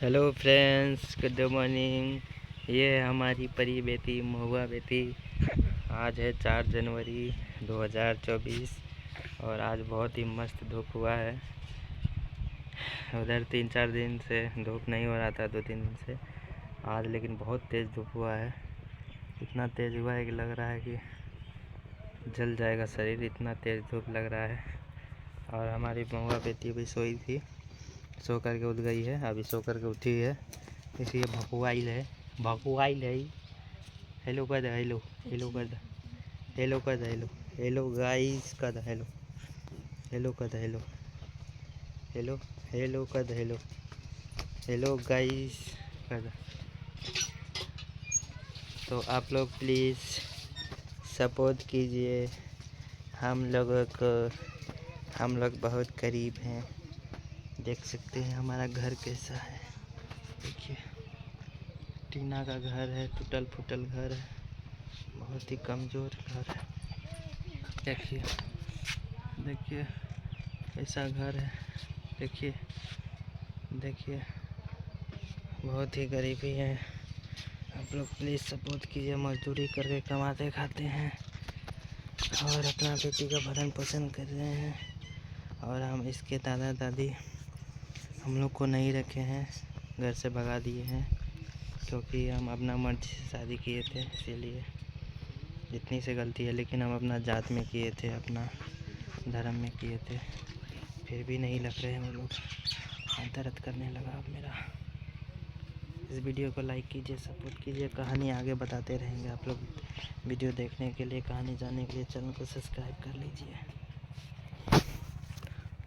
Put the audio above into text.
Hello friends, good morning. ये है हमारी परी बेटी, महुआ बेटी। आज है 4 जनवरी 2024 और आज बहुत ही मस्त धूप हुआ है। उधर 3-4 दिन से धूप नहीं हो रहा था, 2-3 दिन से। आज लेकिन बहुत तेज़ धूप हुआ है। इतना तेज़ हुआ है कि लग रहा है कि जल जाएगा शरीर, इतना तेज़ धूप लग रहा है। और हमारी महुआ बेटी भी सोई थी, सो करके उठ गई है, अभी सो करके उठी है, इसलिए भकुआइल है। हेलो कर दे, हेलो हेलो कर दे, हेलो कर दे, हेलो हेलो गाइस कर दे, हेलो हेलो कर दे, हेलो हेलो हेलो कर दे, हेलो हेलो गाइस कर दे। तो आप लोग प्लीज़ सपोर्ट कीजिए हम लोगों को। हम लोग बहुत गरीब हैं, देख सकते हैं हमारा घर कैसा है। देखिए, टीना का घर है, टूटल फूटल घर है, बहुत ही कमज़ोर घर है। देखिए देखिए कैसा घर है, देखिए देखिए, बहुत ही गरीबी है। आप लोग प्लीज़ सपोर्ट कीजिए। मजदूरी करके कमाते खाते हैं और अपना बेटी का भरण पोषण कर रहे हैं। और हम इसके दादा दादी हम लोग को नहीं रखे हैं, घर से भगा दिए हैं, क्योंकि हम अपना मर्जी से शादी किए थे। इसीलिए इतनी से गलती है, लेकिन हम अपना जात में किए थे, अपना धर्म में किए थे, फिर भी नहीं लग रहे हैं वो लोग। दर्द करने लगा अब मेरा। इस वीडियो को लाइक कीजिए, सपोर्ट कीजिए। कहानी आगे बताते रहेंगे आप लोग। वीडियो देखने के लिए, कहानी जानने के लिए चैनल को सब्सक्राइब कर लीजिए।